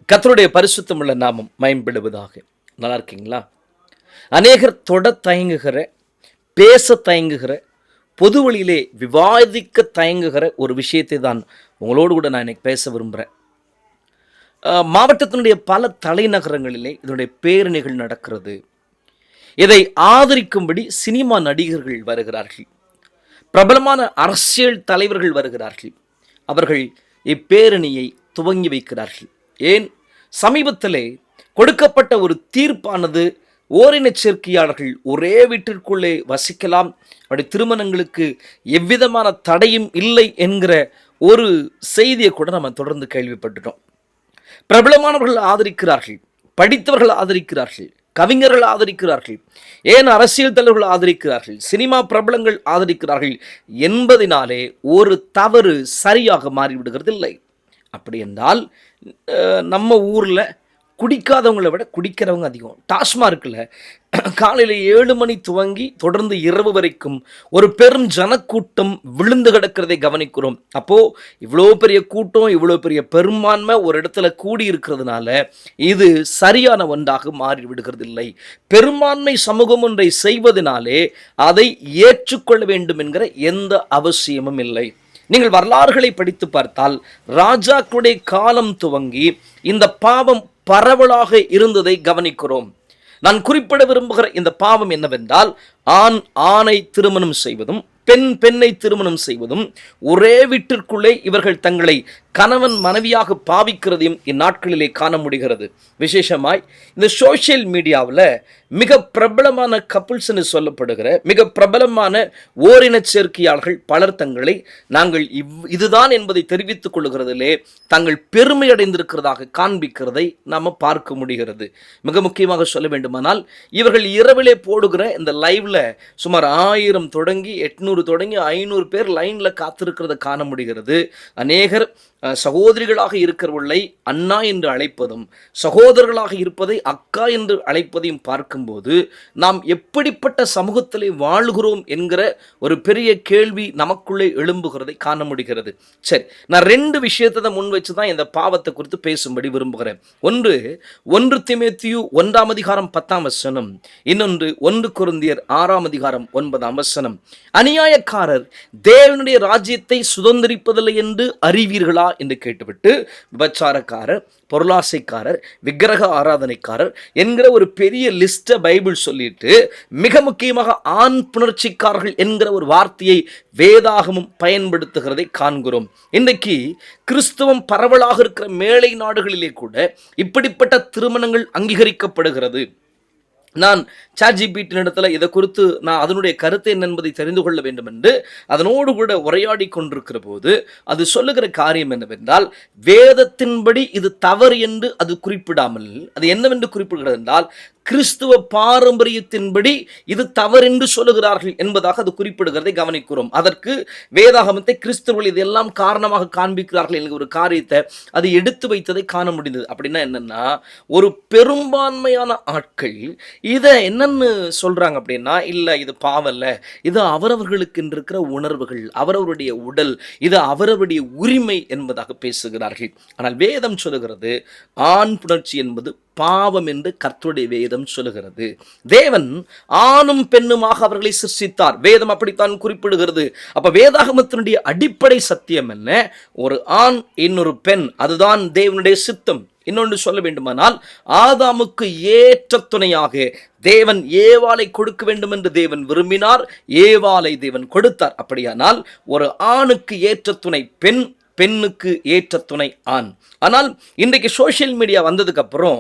கர்த்தருடைய பரிசுத்தமுள்ள நாமம் மயம்படுவதாக. நல்லா இருக்கீங்களா? அநேகர் தொட தயங்குகிற, பேச தயங்குகிற, பொது வழியிலே விவாதிக்க தயங்குகிற ஒரு விஷயத்தை தான் உங்களோடு கூட நான் இன்னைக்கு பேச விரும்புகிறேன். மாவட்டத்தினுடைய பல தலைநகரங்களிலே இதனுடைய பேரணிகள் நடக்கிறது. இதை ஆதரிக்கும்படி சினிமா நடிகர்கள் வருகிறார்கள், பிரபலமான அரசியல் தலைவர்கள் வருகிறார்கள். அவர்கள் இப்பேரணியை துவங்கி வைக்கிறார்கள். ஏன்? சமீபத்திலே கொடுக்கப்பட்ட ஒரு தீர்ப்பானது ஓரின சேர்க்கையாளர்கள் ஒரே வீட்டிற்குள்ளே வசிக்கலாம், அவருடைய திருமணங்களுக்கு எவ்விதமான தடையும் இல்லை என்கிற ஒரு செய்தியை கூட நம்ம தொடர்ந்து கேள்விப்பட்டுட்டோம். பிரபலமானவர்கள் ஆதரிக்கிறார்கள், படித்தவர்கள் ஆதரிக்கிறார்கள், கவிஞர்கள் ஆதரிக்கிறார்கள், ஏன் அரசியல் தலைவர்கள் ஆதரிக்கிறார்கள், சினிமா பிரபலங்கள் ஆதரிக்கிறார்கள் என்பதினாலே ஒரு தவறு சரியாக மாறிவிடுகிறது இல்லை. அப்படி என்றால் நம்ம ஊரில் குடிக்காதவங்களை விட குடிக்கிறவங்க அதிகம். டாஸ்மார்க்கில் காலையில் 7 மணி துவங்கி தொடர்ந்து இரவு வரைக்கும் ஒரு பெரும் ஜனக்கூட்டம் விழுந்து கிடக்கிறதை கவனிக்கிறோம். அப்போது இவ்வளோ பெரிய கூட்டம், இவ்வளோ பெரிய பெரும்பான்மை ஒரு இடத்துல கூடி இருக்கிறதுனால இது சரியான ஒன்றாக மாறிவிடுகிறது இல்லை. பெரும்பான்மை சமூகம் ஒன்றை செய்வதனாலே அதை ஏற்றுக்கொள்ள வேண்டும் என்கிற எந்த அவசியமும் இல்லை. நீங்கள் வரலாறுகளை படித்து பார்த்தால் ராஜாக்களுடைய காலம் துவங்கி இந்த பாவம் பரவலாக இருந்ததை கவனிக்கிறோம். நான் குறிப்பிட விரும்புகிற இந்த பாவம் என்னவென்றால், ஆண் ஆணை திருமணம் செய்வதும் பெண் பெண்ணை திருமணம் செய்வதும், ஒரே வீட்டிற்குள்ளே இவர்கள் தங்களை கணவன் மனைவியாக பாவிக்கிறதையும் இந்நாட்களிலே காண முடிகிறது. விசேஷமாய் இந்த சோசியல் மீடியாவில் மிக பிரபலமான கப்புள்ஸ்ன்னு சொல்லப்படுகிற மிக பிரபலமான ஓரின சேர்க்கையாளர்கள் பலர் தங்களை நாங்கள் இதுதான் என்பதை தெரிவித்துக் கொள்கிறதிலே தாங்கள் பெருமை அடைந்திருக்கிறதாக காண்பிக்கிறதை நாம் பார்க்க முடிகிறது. மிக முக்கியமாக சொல்ல வேண்டுமானால், இவர்கள் இரவிலே போடுகிற இந்த லைவ்ல சுமார் 1000 தொடங்கி 800 தொடங்கி 500 பேர் லைன்ல காத்திருக்கிறத காண முடிகிறது. அநேகர் சகோதரிகளாக இருக்கிறவர்களை அண்ணா என்று அழைப்பதும், சகோதரர்களாக இருப்பதை அக்கா என்று அழைப்பதையும் பார்க்கும்போது நாம் எப்படிப்பட்ட சமூகத்திலே வாழ்கிறோம் என்கிற ஒரு பெரிய கேள்வி நமக்குள்ளே எழும்புகிறதை காண முடிகிறது. சரி, நான் 2 விஷயத்தை தான் முன் வச்சு தான் இந்த பாவத்தை குறித்து பேசும்படி விரும்புகிறேன். ஒன்று 1 தீமோத்தேயு 1ஆம் அதிகாரம் 10ஆம் வசனம், இன்னொன்று 1 கொரிந்தியர் 6ஆம் அதிகாரம் 9ஆம் வசனம். அநியாயக்காரர் தேவனுடைய ராஜ்யத்தை சுதந்திரிப்பதில்லை என்று அறிவீர்களா என்று கேட்டுவிட்டு, விபச்சாரக்காரர், பொருளாசைக்காரர், விக்கிரக ஆராதனைக்காரர் என்கிற ஒரு பெரிய லிஸ்ட பைபிள் சொல்லிட்டு மிக முக்கியமாக ஆண் புணர்ச்சிக்காரர்கள் என்கிற ஒரு வார்த்தையை வேதாகமும் பயன்படுத்துகிறதை காண்கிறோம். இன்றைக்கு கிறிஸ்தவம் பரவலாக இருக்கிற மேலை நாடுகளிலே கூட இப்படிப்பட்ட திருமணங்கள் அங்கீகரிக்கப்படுகிறது. நான் சாட்ஜிபிடி இடத்துல இதை குறித்து நான் அதனுடைய கருத்து என்ன என்பதை தெரிந்து கொள்ள வேண்டும் என்று அதனோடு கூட உரையாடி கொண்டிருக்கிற போது அது சொல்லுகிற காரியம் என்னவென்றால், வேதத்தின்படி இது தவறு என்று அது குறிப்பிடாமல் அது என்னவென்று குறிப்பிடுகிறது என்றால், கிறிஸ்துவ பாரம்பரியத்தின்படி இது தவறென்று சொல்லுகிறார்கள் என்பதாக அது குறிப்பிடுகிறதை கவனிக்கிறோம். அதற்கு வேதாகமத்தை கிறிஸ்தவர்கள் இதெல்லாம் காரணமாக காண்பிக்கிறார்கள் என்கிற ஒரு காரியத்தை அது எடுத்து வைத்ததை காண முடிந்தது. அப்படின்னா என்னன்னா, ஒரு பெரும்பான்மையான ஆட்கள் இதை என்னன்னு சொல்றாங்க அப்படின்னா, இல்லை இது பாவம் இல்லை, இது அவரவர்களுக்கு இருக்கிற உணர்வுகள், அவரவருடைய உடல், இது அவரவருடைய உரிமை என்பதாக பேசுகிறார்கள். ஆனால் வேதம் சொல்லுகிறது ஆண் புணர்ச்சி என்பது பாவம் என்று கர்த்தருடைய வேதம் சொல்லுகிறது. தேவன் ஆணும் பெண்ணுமாக அவர்களை சிருஷ்டித்தார், வேதம் அப்படித்தான் குறிப்பிடுகிறது. அப்ப வேதாகமத்தினுடைய அடிப்படை சத்தியம் என்ன? ஒரு ஆண் இன்னொரு பெண், அதுதான் தேவனுடைய சித்தம். இன்னொன்று சொல்ல வேண்டுமானால், ஆதாமுக்கு ஏற்ற துணையாக தேவன் ஏவாளை கொடுக்க வேண்டும் என்று தேவன் விரும்பினார், ஏவாளை தேவன் கொடுத்தார். அப்படியானால் ஒரு ஆணுக்கு ஏற்ற துணை பெண், பெண்ணுக்கு ஏற்ற துணை ஆண். ஆனால் இன்றைக்கு சோசியல் மீடியா வந்ததுக்கு அப்புறம்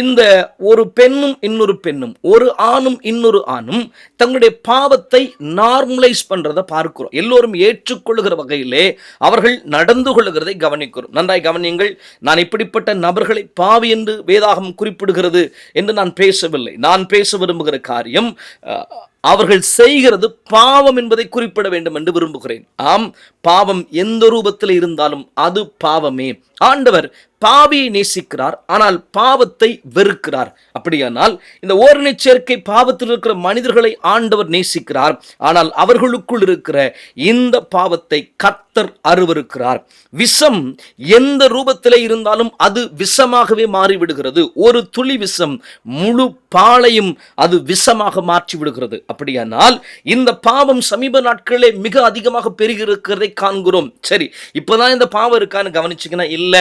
இந்த ஒரு பெண்ணும் இன்னொரு பெண்ணும், ஒரு ஆணும் இன்னொரு ஆணும் தங்களுடைய பாவத்தை நார்மலைஸ் பண்றதை பார்க்கிறோம். எல்லோரும் ஏற்றுக்கொள்ளுகிற வகையிலே அவர்கள் நடந்து கொள்ளுகிறதை கவனிக்கிறோம். நன்றாய் கவனியுங்கள். நான் இப்படிப்பட்ட நபர்களை பாவி என்று வேதாகம் குறிப்பிடுகிறது என்று நான் பேசவில்லை. நான் பேச விரும்புகிற காரியம், அவர்கள் செய்கிறது பாவம் என்பதை குறிப்பிட வேண்டும் என்று விரும்புகிறேன். ஆம், பாவம் எந்த ரூபத்தில் இருந்தாலும் அது பாவமே. ஆண்டவர் பாவியை நேசிக்கிறார், ஆனால் பாவத்தை வெறுக்கிறார். அப்படியானால் இந்த ஓரினச் சேர்க்கை பாவத்தில் இருக்கிற மனிதர்களை ஆண்டவர் நேசிக்கிறார், ஆனால் அவர்களுக்குள் இருக்கிற இந்த பாவத்தை கர்த்தர் அருவருக்கிறார். விஷம் எந்த ரூபத்திலே இருந்தாலும் அது விஷமாகவே மாறிவிடுகிறது. ஒரு துளி விஷம் முழு பாலையும் அது விஷமாக மாற்றி விடுகிறது. அப்படியானால் இந்த பாவம் சமீப நாட்களே மிக அதிகமாக பெருகி இருக்கிறதை காண்கிறோம். சரி, இப்பதான் இந்த பாவம் இருக்கான்னு கவனிச்சீங்கன்னா இல்ல,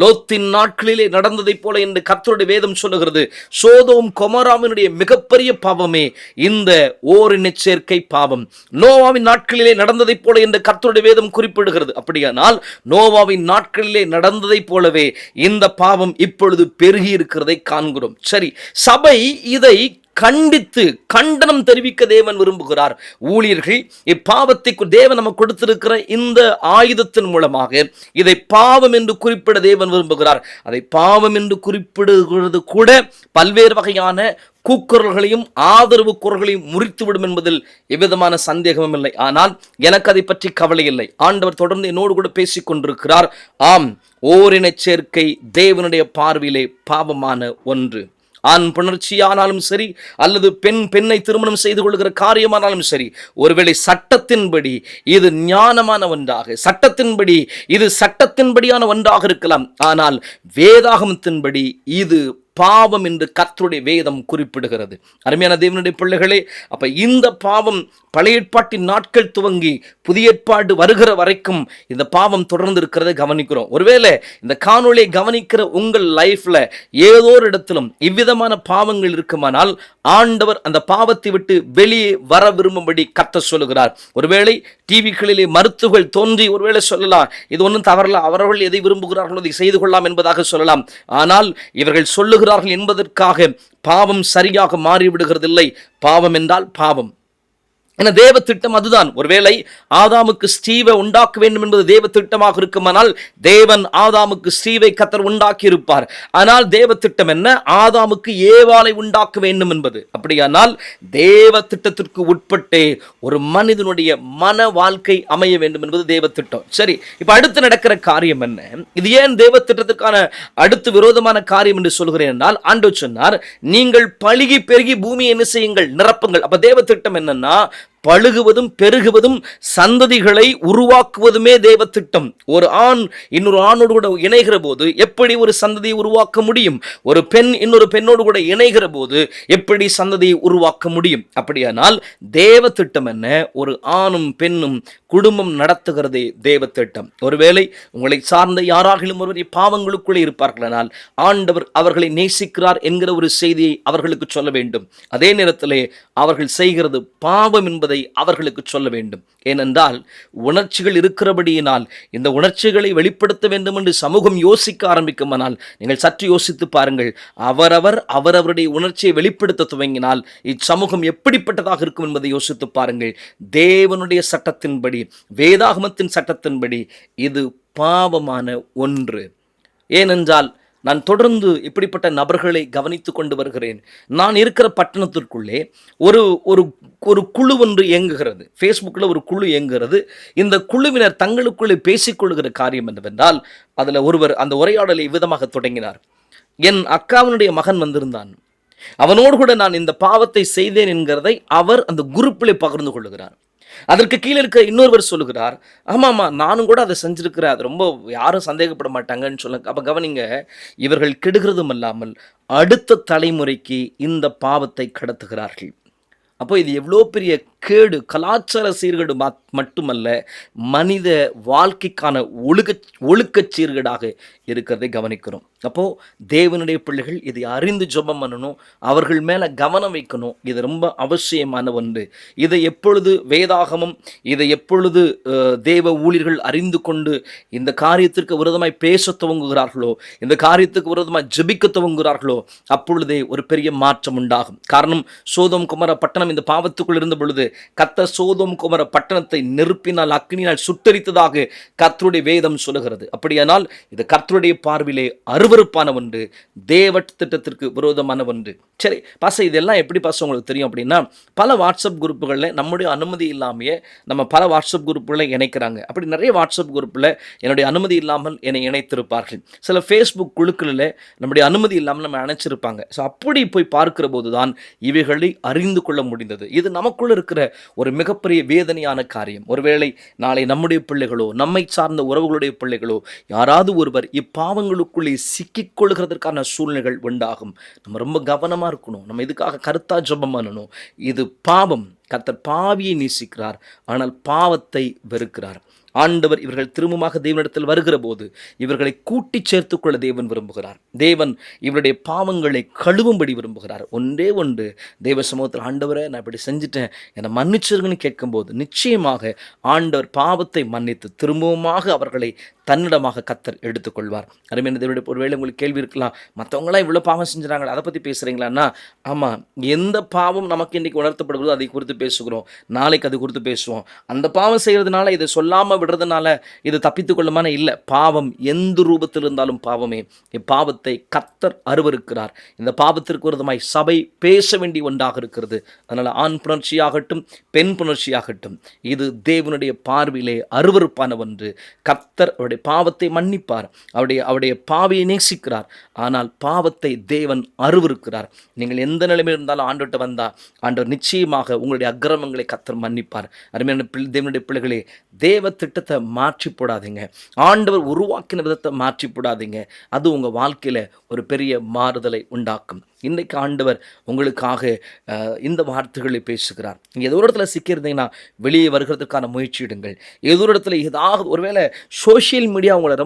லோத்தின் நாட்களிலே நடந்ததை போல என்று கர்த்தருடைய வேதம் சொல்லுகிறது. சோதோம் கொமோராவினுடைய மிகப்பெரிய பாவமே இந்த ஓரினச் சேர்க்கை பாவம். நோவாவின் நாட்களிலே நடந்ததை போல என்று கர்த்தருடைய வேதம் குறிப்பிடுகிறது. அப்படியானால் நோவாவின் நாட்களிலே நடந்ததை போலவே இந்த பாவம் இப்பொழுது பெருகி இருக்கிறதை காண்கிறோம். சரி, சபை இதை கண்டித்து கண்டனம் தெரிவிக்க தேவன் விரும்புகிறார். ஊழியர்கள் இப்பாவத்தை தேவன் நமக்கு கொடுத்திருக்கிற இந்த ஆயுதத்தின் மூலமாக இதை பாவம் என்று குறிப்பிட தேவன் விரும்புகிறார். அதை பாவம் என்று குறிப்பிடுகிறது கூட பல்வேறு வகையான கூக்குரல்களையும் ஆதரவு குரல்களையும் முறித்துவிடும் என்பதில் எவ்விதமான சந்தேகமும் இல்லை. ஆனால் எனக்கு அதை பற்றி கவலை இல்லை. ஆண்டவர் தொடர்ந்து என்னோடு கூட பேசிக் கொண்டிருக்கிறார். ஆம், ஓரினச் சேர்க்கை தேவனுடைய பார்வையிலே பாவமான ஒன்று. ஆண் புணர்ச்சியானாலும் சரி, அல்லது பெண்ணை திருமணம் செய்து கொள்கிற காரியமானாலும் சரி, ஒருவேளை சட்டத்தின்படி இது ஞானமான ஒன்றாக, சட்டத்தின்படி இது சட்டத்தின்படியான ஒன்றாக இருக்கலாம், ஆனால் வேதாகமத்தின்படி இது பாவம் என்று கர்த்தருடைய வேதம் குறிப்பிடுகிறது. அருமையான தேவனுடைய பிள்ளைகளே, அப்ப இந்த பாவம் பழைய ஏற்பாட்டின் நாட்கள் துவங்கி புதிய ஏற்பாடு வருகிற வரைக்கும் இந்த பாவம் தொடர்ந்து இருக்கிறதை கவனிக்கிறோம். ஒருவேளை இந்த காணொளியை கவனிக்கிற உங்கள் லைஃப்ல ஏதோ ஒரு இடத்திலும் இவ்விதமான பாவங்கள் இருக்குமானால் ஆண்டவர் அந்த பாவத்தை விட்டு வெளியே வர விரும்பும்படி கர்த்தர் சொல்லுகிறார். ஒருவேளை டிவிகளிலே மருத்துவர்கள் தோன்றி ஒருவேளை சொல்லலாம், இது ஒன்றும் தவறல, அவர்கள் எதை விரும்புகிறார்களோ அதை செய்து கொள்ளலாம் என்பதாக சொல்லலாம். ஆனால் இவர்கள் சொல்லுகிறார்கள் என்பதற்காக பாவம் சரியாக மாறிவிடுகிறதில்லை. பாவம் என்றால் பாவம். என தேவ திட்டம் அதுதான். ஒருவேளை ஆதாமுக்கு ஸ்டீவை உண்டாக்க வேண்டும் என்பது தேவ திட்டமாக இருக்குமானால் தேவன் ஆதாமுக்கு ஸ்டீவை கர்த்தர் உண்டாக்கி இருப்பார். ஆனால் தேவ திட்டம் என்ன? ஆதாமுக்கு ஏவாளை உண்டாக்க வேண்டும் என்பது. அப்படியானால் தேவ திட்டத்திற்கு உட்பட்டே ஒரு மனிதனுடைய மன வாழ்க்கை அமைய வேண்டும் என்பது தேவ திட்டம். சரி, இப்ப அடுத்து நடக்கிற காரியம் என்ன? இது ஏன் தேவ திட்டத்துக்கான அடுத்து விரோதமான காரியம் என்று சொல்கிறேன் என்றால், ஆண்டவர் சொன்னார், நீங்கள் பலுகி பெருகி பூமியை என்ன செய்யுங்கள், நிரப்புங்கள். அப்ப தேவ திட்டம் என்னன்னா, பழுகுவதும் பெருகுவதும் சந்ததிகளை உருவாக்குவதுமே தேவ திட்டம். ஒரு ஆண் இன்னொரு ஆணோடு கூட இணைகிற போது எப்படி ஒரு சந்ததியை உருவாக்க முடியும்? ஒரு பெண் இன்னொரு பெண்ணோடு கூட இணைகிற போது எப்படி சந்ததியை உருவாக்க முடியும்? அப்படியானால் தேவ திட்டம் என்ன? ஒரு ஆணும் பெண்ணும் குடும்பம் நடத்துகிறதே தேவ திட்டம். ஒருவேளை உங்களை சார்ந்த யாராகிலும் ஒருவர் பாவங்களுக்குள்ளே இருப்பார்களானால் ஆண்டவர் அவர்களை நேசிக்கிறார் என்கிற ஒரு செய்தியை அவர்களுக்கு சொல்ல வேண்டும். அதே நேரத்திலே அவர்கள் செய்கிறது பாவம் என்பதை அவர்களுக்கு சொல்ல வேண்டும். ஏனென்றால் உணர்ச்சிகள் இருக்கிறபடியினால் இந்த உணர்ச்சிகளை வெளிப்படுத்த வேண்டும் என்று சமூகம் யோசிக்க ஆரம்பிக்குமானால் நீங்கள் சற்று யோசித்து பாருங்கள். அவரவருடைய உணர்ச்சியை வெளிப்படுத்த துவங்கினால் இச்சமூகம் எப்படிப்பட்டதாக இருக்கும் என்பதை யோசித்து பாருங்கள். தேவனுடைய சட்டத்தின்படி, வேதாகமத்தின் சட்டத்தின்படி இது பாவமான ஒன்று. ஏனென்றால் நான் தொடர்ந்து இப்படிப்பட்ட நபர்களை கவனித்து கொண்டு வருகிறேன். நான் இருக்கிற பட்டணத்திற்குள்ளே ஒரு ஒரு ஒரு குழு ஒன்று இயங்குகிறது. ஃபேஸ்புக்கில் ஒரு குழு இயங்குகிறது. இந்த குழுவினர் தங்களுக்குள்ளே பேசிக்கொள்கிற காரியம் என்னவென்றால், அதில் ஒருவர் அந்த உரையாடலை விதமாக தொடங்கினார். என் அக்காவினுடைய மகன் வந்திருந்தான், அவனோடு கூட நான் இந்த பாவத்தை செய்தேன் என்கிறதை அவர் அந்த குரூப்பிலே பகிர்ந்து கொள்ளுகிறார். அதற்கு கீழே இருக்க இன்னொருவர் சொல்லுகிறார், ஆமாம்மா நானும் கூட அதை செஞ்சிருக்கிறேன், அது ரொம்ப யாரும் சந்தேகப்பட மாட்டாங்கன்னு சொல்லுங்க. அப்போ கவனிங்க, இவர்கள் கெடுகிறதும் அல்லாமல் அடுத்த தலைமுறைக்கு இந்த பாவத்தை கடத்துகிறார்கள். அப்போ இது எவ்வளோ பெரிய கேடு, கலாச்சார சீர்கேடு மட்டுமல்ல, மனித வாழ்க்கைக்கான ஒழுக்கச் சீர்கேடாக இருக்கிறதை கவனிக்கிறோம். அப்போது தேவனுடைய பிள்ளைகள் இதை அறிந்து ஜெபம் பண்ணணும், அவர்கள் மேலே கவனம் வைக்கணும். இது ரொம்ப அவசியமான ஒன்று. இதை எப்பொழுது வேதாகமம், இதை எப்பொழுது தேவ ஊழியர்கள் அறிந்து கொண்டு இந்த காரியத்திற்கு விரோதமாய் பேச துவங்குகிறார்களோ, இந்த காரியத்துக்கு விரோதமாய் ஜெபிக்க துவங்குகிறார்களோ, அப்பொழுதே ஒரு பெரிய மாற்றம் உண்டாகும். காரணம், சோதோம் குமார பட்டணம் ஜனம் இந்த பாவத்துக்குள் இருந்த பொழுது கர்த்தர் சோதோம் குமர பட்டணத்தை நெருப்பினால் அக்கினியால் சுட்டரித்ததாக கர்த்தருடைய வேதம் சொல்லுகிறது. அப்படியானால் இது கர்த்தருடைய பார்வையிலே அருவருப்பான ஒன்று, தேவ திட்டத்திற்கு விரோதமான ஒன்று. சரி பாச, இதெல்லாம் எப்படி பாச உங்களுக்கு தெரியும் அப்படின்னா, பல வாட்ஸ்அப் குரூப்புகளில் நம்முடைய அனுமதி இல்லாமையே நம்ம பல வாட்ஸ்அப் குரூப்புகளை இணைக்கிறாங்க. அப்படி நிறைய வாட்ஸ்அப் குரூப்பில் என்னுடைய அனுமதி இல்லாமல் என்னை இணைத்திருப்பார்கள். சில ஃபேஸ்புக் குழுக்களில் நம்முடைய அனுமதி இல்லாமல் நம்ம இணைச்சிருப்பாங்க. ஸோ அப்படி போய் பார்க்கிற போது தான் இவைகளை அறிந்து கொள்ள முடிந்தது. இது நமக்குள்ள இருக்கிற ஒரு மிகப்பெரிய வேதனையான காரியம். ஒருவேளை நாளை நம்முடைய பிள்ளைகளோ நம்மை சார்ந்த உறவுகளுடைய பிள்ளைகளோ யாராவது ஒருவர் இப்பாவங்களுக்குள்ளே சிக்கிக் கொள்கிறதற்கான சூழ்நிலைகள் உண்டாகும். நம்ம ரொம்ப கவனமாக இருக்கணும். நம்ம இதுக்காக கருத்தா ஜெபம் பண்ணணும். இது பாவம். கர்த்தர் பாவியை நேசிக்கிறார், ஆனால் பாவத்தை வெறுக்கிறார். ஆண்டவர் இவர்கள் திரும்பமாக தேவனிடத்தில் வருகிற போது இவர்களை கூட்டி சேர்த்துக்கொள்ள தேவன் விரும்புகிறார். தேவன் இவருடைய பாவங்களை கழுவும்படி விரும்புகிறார். ஒன்றே ஒன்று, தேவ சமூகத்தில் ஆண்டவரை நான் இப்படி செஞ்சுட்டேன் என்னை மன்னிச்சிருங்கன்னு கேட்கும்போது நிச்சயமாக ஆண்டவர் பாவத்தை மன்னித்து திரும்பவுமாக அவர்களை தன்னிடமாக கர்த்தர் எடுத்துக்கொள்வார். அருமையான தேவனுடைய ஒருவேளை உங்களுக்கு கேள்வி இருக்கலாம், மற்றவங்களாம் இவ்வளோ பாவம் செஞ்சுறாங்களா, அதை பற்றி பேசுகிறீங்களான்னா, ஆமாம், எந்த பாவம் நமக்கு இன்றைக்கி உணர்த்தப்படுகிறதோ அதை குறித்து பேசுகிறோம். நாளைக்கு அது குறித்து பேசுவோம். அந்த பாவம் செய்கிறதுனால இதை சொல்லாமல் விடுறதுனால இது தப்பித்து கொள்ளுமான இல்லை. பாவம் எந்த ரூபத்தில் இருந்தாலும் பாவமே. இப்பாவத்தை கர்த்தர் அருவருக்கிறார். இந்த பாவத்திற்கு விரோதமாய் சபை பேச வேண்டிய ஒன்றாக இருக்கிறது. அதனால் ஆண் புணர்ச்சியாகட்டும் பெண் புணர்ச்சியாகட்டும் இது தேவனுடைய பார்வையிலே அருவருப்பான ஒன்று. கர்த்தர் அவருடைய பாவத்தை மன்னிப்பார். அவருடைய பாவியை நேசிக்கிறார். ஆனால் பாவத்தை தேவன் அருவருக்கிறார். நீங்கள் எந்த நிலைமையில் இருந்தாலும் ஆண்டவர்கிட்ட வந்தால் ஆண்டவர் நிச்சயமாக உங்களுடைய அக்கிரமங்களை கர்த்தர் மன்னிப்பார். அருமையான தேவனுடைய பிள்ளைகளே, தேவ திட்டத்தை மாற்றி போடாதீங்க. ஆண்டவர் உருவாக்கின விதத்தை மாற்றி போடாதீங்க. அது உங்கள் வாழ்க்கையில் ஒரு பெரிய மாறுதலை உண்டாக்கும். இன்றைக்கு ஆண்டவர் உங்களுக்காக இந்த வார்த்தைகளை பேசுகிறார். நீங்கள் ஏதோ ஒரு இடத்துல சிக்கியிருந்தீங்கன்னா வெளியே வருகிறதுக்கான முயற்சி எடுங்கள். ஏதோ ஒரு இடத்துல ஏதாவது ஒருவேளை சோஷியல் மீடியா உங்களை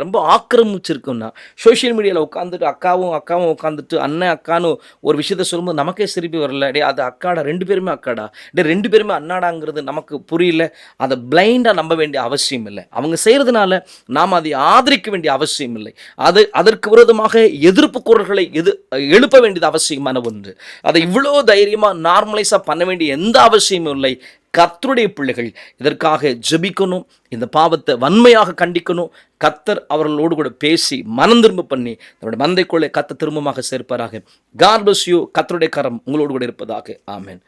ரொம்ப ஆக்கிரமிச்சிருக்குன்னா, சோஷியல் மீடியாவில் உட்காந்துட்டு அக்காவும் உட்காந்துட்டு அண்ணன் அக்கான்னு ஒரு விஷயத்த சொல்லும்போது நமக்கே சிரிப்பி வரல. அது அக்காடா, 2 பேருமே அக்காடா, 2 பேருமே அண்ணாடாங்கிறது நமக்கு புரியல. அதை பிளைண்டாக நம்ப வேண்டிய அவசியம் இல்லை. அவங்க செய்கிறதுனால நாம் அதை ஆதரிக்க வேண்டிய அவசியம் இல்லை. அதற்கு விரோதமாக எதிர்ப்பு குரல்களை எழுப்ப வேண்டியது அவசியமான ஒன்று. அதை இவ்வளோ தைரியமாக நார்மலைஸாக பண்ண வேண்டிய எந்த அவசியமும் இல்லை. கர்த்தருடைய பிள்ளைகள் இதற்காக ஜெபிக்கணும். இந்த பாவத்தை வன்மையாக கண்டிக்கணும். கர்த்தர் அவர்களோடு கூட பேசி மனம் திரும்ப பண்ணி நம்முடைய மந்தைக்குள்ளே கர்த்தர் திரும்பமாக சேர்ப்பாராக. God bless you. கர்த்தருடைய கரம் உங்களோடு கூட இருப்பதாக. ஆமென்.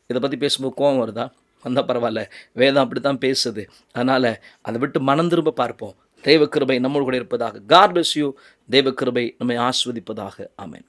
இதை பற்றி பேசும்போது கோபம் வருதா? வந்தால் பரவாயில்ல, வேதம் அப்படி தான் பேசுது. அதனால் அதை விட்டு மனம் திரும்ப பார்ப்போம். தேவ கிருபை நம்மோடு கூட இருப்பதாக. God bless you. தேவ கிருபை நம்மை ஆஸ்வதிப்பதாக. ஆமென்.